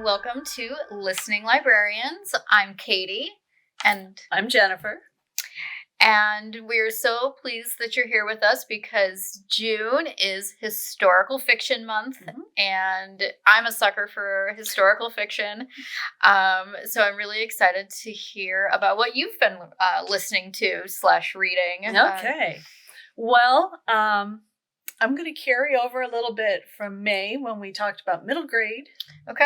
and welcome to Listening Librarians. I'm Katie. And I'm Jennifer. And we're so pleased that you're here with us because June is Historical Fiction Month, and I'm a sucker for historical fiction. So I'm really excited to hear about what you've been listening to / reading. Okay. Well, I'm going to carry over a little bit from May when we talked about middle grade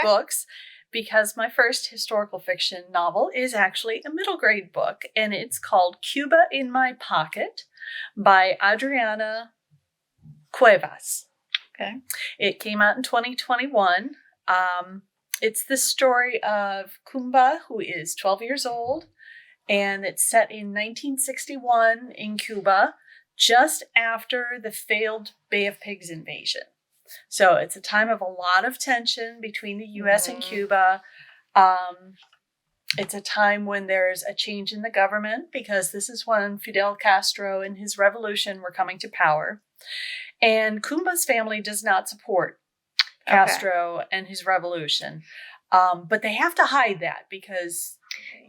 books, because my first historical fiction novel is actually a middle grade book, and it's called Cuba in My Pocket by Adrianna Cuevas. Okay. It came out in 2021. It's the story of Cuba, who is 12 years old, and it's set in 1961 in Cuba, just after the failed Bay of Pigs invasion. So it's a time of a lot of tension between the U.S. and Cuba. It's a time when there's a change in the government, because this is when Fidel Castro and his revolution were coming to power. And Cuba's family does not support Castro and his revolution. But they have to hide that because,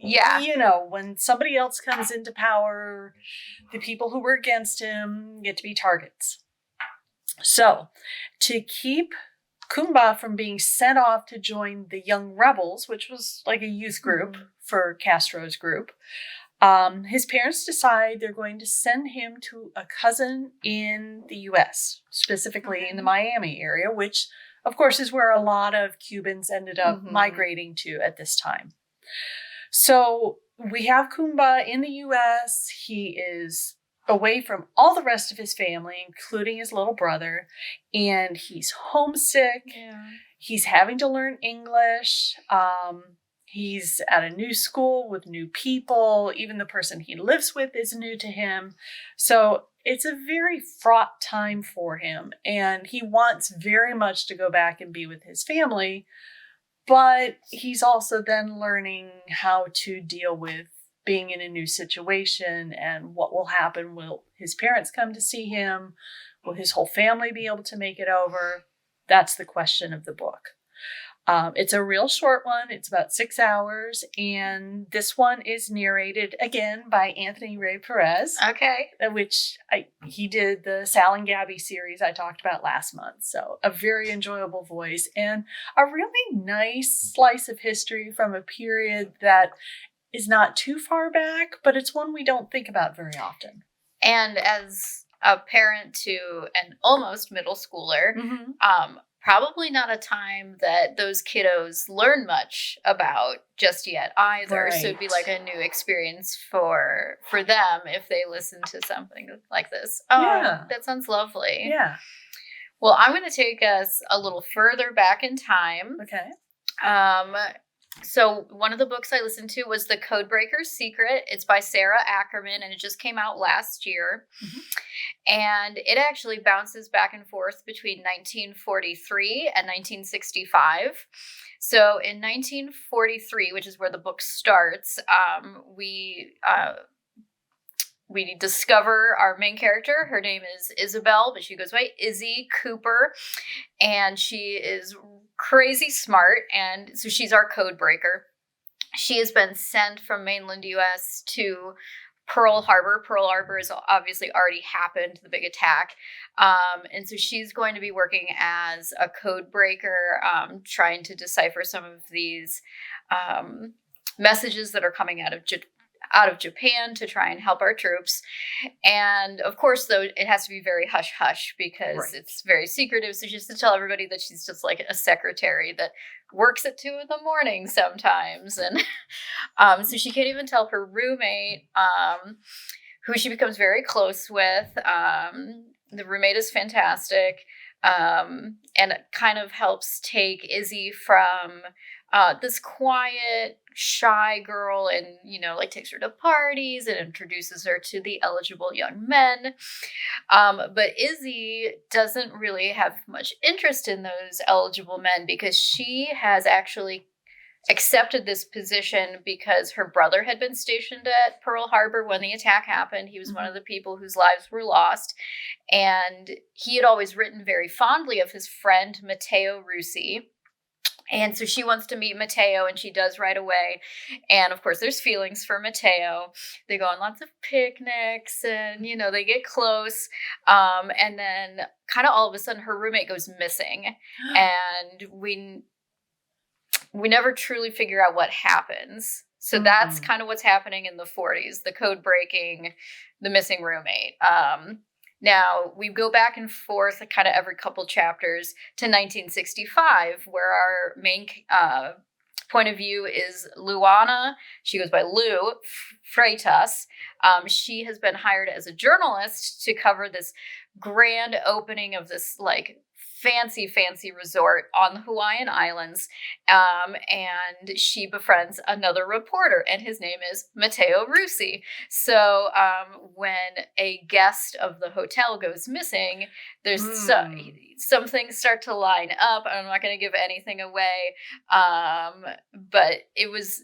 when somebody else comes into power, the people who were against him get to be targets. So, to keep Cuba from being sent off to join the Young Rebels, which was like a youth group for Castro's group, his parents decide they're going to send him to a cousin in the U.S., specifically in the Miami area, which, of course, is where a lot of Cubans ended up migrating to at this time. So we have Cuba in the U.S. He is away from all the rest of his family, including his little brother, and he's homesick. Yeah. He's having to learn English. He's at a new school with new people. Even the person he lives with is new to him. So it's a very fraught time for him, and he wants very much to go back and be with his family, but he's also then learning how to deal with being in a new situation and what will happen. Will his parents come to see him? Will his whole family be able to make it over? That's the question of the book. It's a real short one. It's about 6 hours, and this one is narrated again by Anthony Ray Perez. Okay. Which he did the Sal and Gabby series I talked about last month. So a very enjoyable voice and a really nice slice of history from a period that is not too far back, but it's one we don't think about very often. And as a parent to an almost middle schooler, probably not a time that those kiddos learn much about just yet either. Right. So it'd be like a new experience for them if they listen to something like this. Oh, yeah. That sounds lovely. Yeah. Well, I'm going to take us a little further back in time. Okay. So one of the books I listened to was The Codebreaker's Secret. It's by Sara Ackerman, and it just came out last year. And it actually bounces back and forth between 1943 and 1965. So in 1943, which is where the book starts, we discover our main character. Her name is Isabel, but she goes by Izzy Cooper, and she is crazy smart, and so she's our code breaker. She has been sent from mainland U.S. to Pearl Harbor. Pearl Harbor has obviously already happened, the big attack, and so she's going to be working as a code breaker, trying to decipher some of these messages that are coming out of Japan to try and help our troops. And of course, though, it has to be very hush-hush because it's very secretive. So she has to tell everybody that she's just like a secretary that works at 2 a.m. sometimes. And so she can't even tell her roommate, who she becomes very close with. The roommate is fantastic. And it kind of helps take Izzy from this quiet, shy girl and, takes her to parties and introduces her to the eligible young men. But Izzy doesn't really have much interest in those eligible men because she has actually accepted this position because her brother had been stationed at Pearl Harbor when the attack happened. He was one of the people whose lives were lost. And he had always written very fondly of his friend, Matteo Russi. And so she wants to meet Mateo, and she does right away. And of course, there's feelings for Mateo. They go on lots of picnics, and they get close. And then, kind of all of a sudden, her roommate goes missing, and we never truly figure out what happens. So that's kind of what's happening in the 40s: the code breaking, the missing roommate. Now, we go back and forth kind of every couple chapters to 1965, where our main point of view is Luana. She goes by Lou Freitas. She has been hired as a journalist to cover this grand opening of this, fancy resort on the Hawaiian Islands. And she befriends another reporter, and his name is Matteo Russi. So when a guest of the hotel goes missing, there's some things start to line up. I'm not going to give anything away, but it was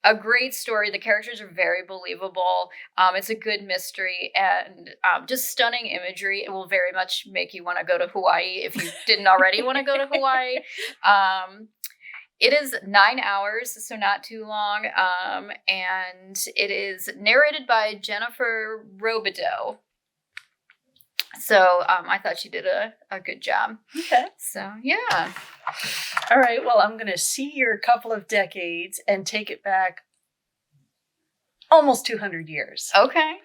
a great story. The characters are very believable. It's a good mystery, and just stunning imagery. It will very much make you want to go to Hawaii if you didn't already want to go to Hawaii. It is 9 hours, so not too long, and it is narrated by Jennifer Robideau. So I thought she did a good job. Okay. So, yeah. All right. Well, I'm going to see your couple of decades and take it back almost 200 years. Okay.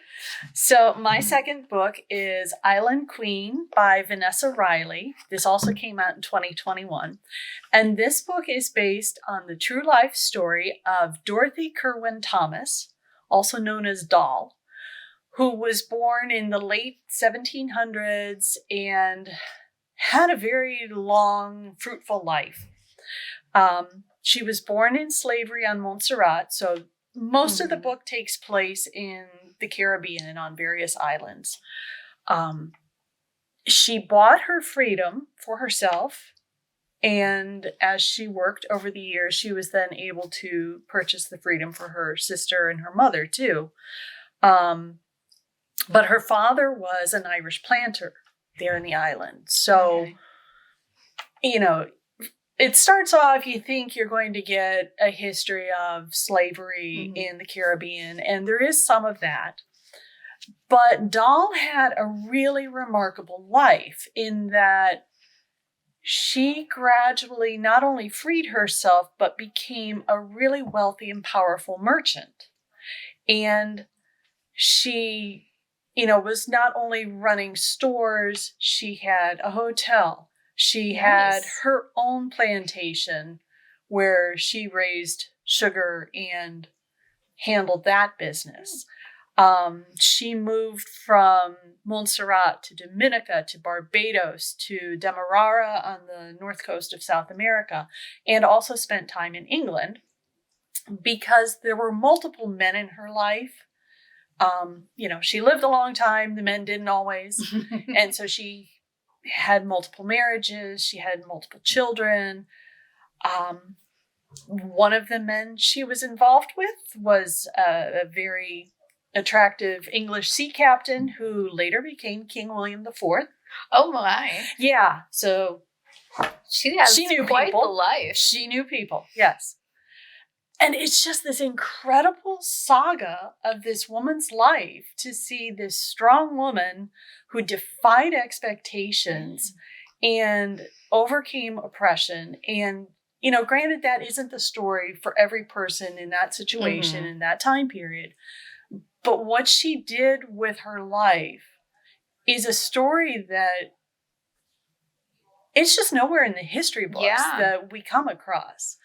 So my second book is Island Queen by Vanessa Riley. This also came out in 2021. And this book is based on the true life story of Dorothy Kerwin Thomas, also known as Doll, who was born in the late 1700s and had a very long, fruitful life. She was born in slavery on Montserrat, so most of the book takes place in the Caribbean and on various islands. She bought her freedom for herself, and as she worked over the years, she was then able to purchase the freedom for her sister and her mother, too. But her father was an Irish planter there in the island. So, it starts off, you think you're going to get a history of slavery in the Caribbean, and there is some of that. But Doll had a really remarkable life in that she gradually not only freed herself, but became a really wealthy and powerful merchant. And she was not only running stores, she had a hotel. She had her own plantation where she raised sugar and handled that business. She moved from Montserrat to Dominica to Barbados to Demerara on the north coast of South America, and also spent time in England because there were multiple men in her life. She lived a long time. The men didn't always. And so she had multiple marriages. She had multiple children. One of the men she was involved with was a very attractive English sea captain who later became King William IV. Oh, my. Yeah. So she knew quite people. The life. She knew people. Yes. And it's just this incredible saga of this woman's life to see this strong woman who defied expectations and overcame oppression. And, granted, that isn't the story for every person in that situation in that time period. But what she did with her life is a story that it's just nowhere in the history books that we come across.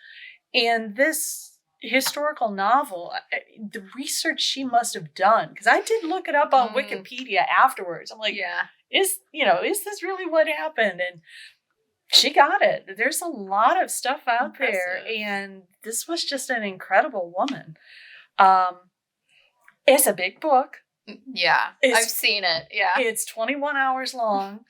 And this historical novel, the research she must have done, because I did look it up on Wikipedia afterwards. I'm like, is this really what happened? And she got it. There's a lot of stuff out there, and this was just an incredible woman. It's a big book. Yeah, I've seen it. Yeah, it's 21 hours long,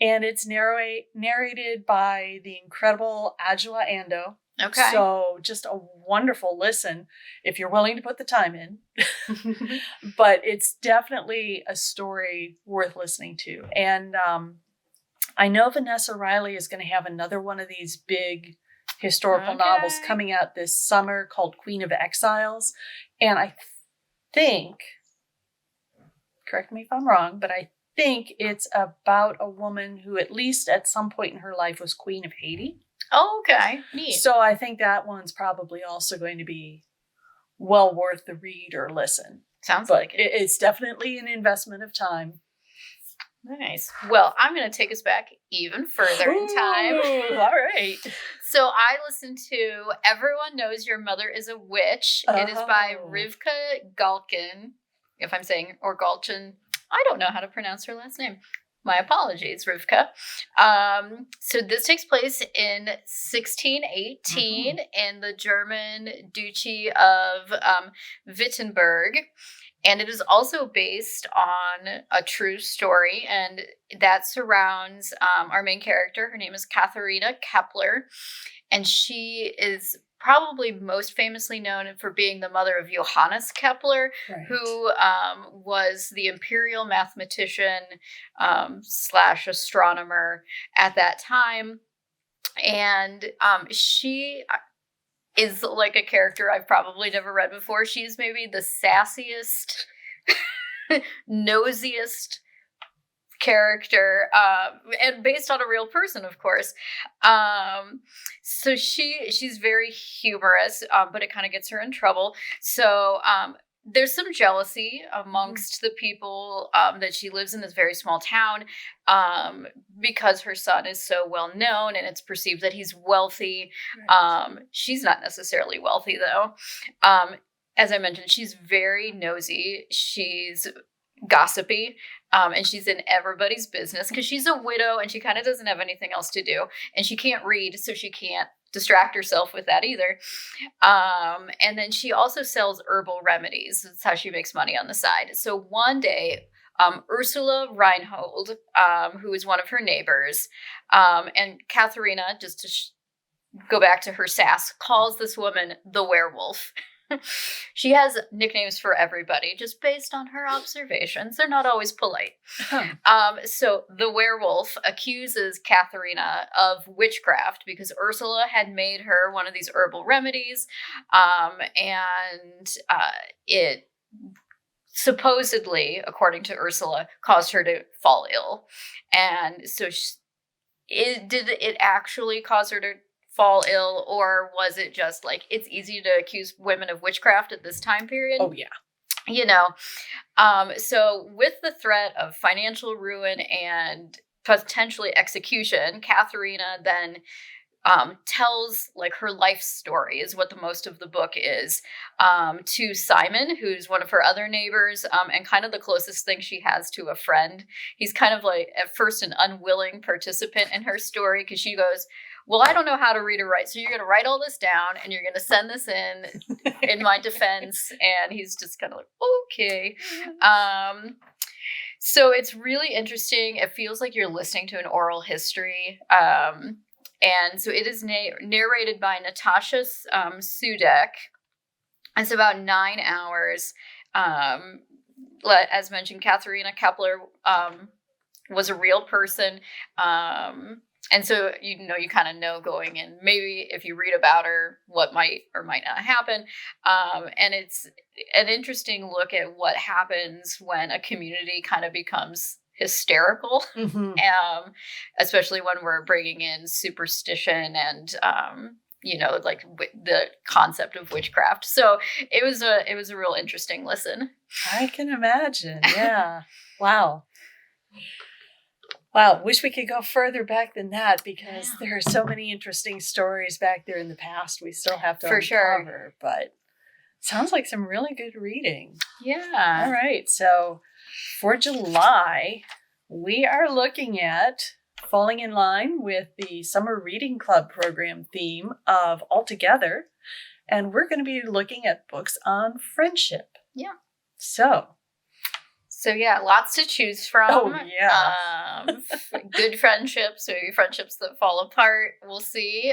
and it's narrated by the incredible Adjoa Ando. Okay. So just a wonderful listen if you're willing to put the time in. But it's definitely a story worth listening to. And I know Vanessa Riley is going to have another one of these big historical novels coming out this summer called Queen of Exiles. And I think, correct me if I'm wrong, but I think it's about a woman who at least at some point in her life was Queen of Haiti. Oh, okay. Neat. So I think that one's probably also going to be well worth the read or listen. Sounds like it. It's definitely an investment of time. Nice. Well, I'm going to take us back even further in time. All right. So I listened to Everyone Knows Your Mother is a Witch. It is by Rivka Galchen, if I'm saying, or Galchen. I don't know how to pronounce her last name. My apologies, Rivka. So this takes place in 1618 in the German Duchy of Wittenberg. And it is also based on a true story, and that surrounds our main character. Her name is Katharina Kepler, and she is probably most famously known for being the mother of Johannes Kepler, who was the imperial mathematician / astronomer at that time. And she is like a character I've probably never read before. She's maybe the sassiest, nosiest character, and based on a real person, of course. So she's very humorous, but it kind of gets her in trouble. So there's some jealousy amongst the people that she lives in this very small town, because her son is so well known and it's perceived that he's wealthy. She's not necessarily wealthy, though. As I mentioned, she's very nosy. She's gossipy, and she's in everybody's business because she's a widow and she kind of doesn't have anything else to do, and she can't read, so she can't distract herself with that either. And then she also sells herbal remedies. That's how she makes money on the side. So one day, Ursula Reinhold, who is one of her neighbors, and Katharina, just to go back to her sass, calls this woman the werewolf. She has nicknames for everybody, just based on her observations. They're not always polite. So the werewolf accuses Katharina of witchcraft because Ursula had made her one of these herbal remedies, and it supposedly, according to Ursula, caused her to fall ill. And so did it actually cause her to fall ill, or was it just like, it's easy to accuse women of witchcraft at this time period? Oh, yeah. You know, so with the threat of financial ruin and potentially execution, Katharina then tells like her life story is what the most of the book is, to Simon, who's one of her other neighbors, and kind of the closest thing she has to a friend. He's kind of like at first an unwilling participant in her story because she goes, well, I don't know how to read or write, so you're going to write all this down and you're going to send this in my defense. And he's just kind of like, okay. So it's really interesting. It feels like you're listening to an oral history. And so it is narrated by Natasha Sudek. It's about 9 hours. As mentioned, Katharina Kepler was a real person. And so, you kind of know going in, maybe if you read about her, what might or might not happen. And it's an interesting look at what happens when a community kind of becomes hysterical, especially when we're bringing in superstition and, like the concept of witchcraft. So it was a real interesting listen. I can imagine. Yeah. Wow. Wow, wish we could go further back than that because there are so many interesting stories back there in the past we still have to uncover. Sure. But sounds like some really good reading. Yeah. All right, so for July, we are looking at falling in line with the Summer Reading Club program theme of All Together, and we're going to be looking at books on friendship. Yeah. So yeah, lots to choose from. Oh, yeah. Good friendships, maybe friendships that fall apart. We'll see.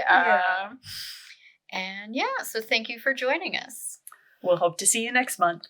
And so thank you for joining us. We'll hope to see you next month.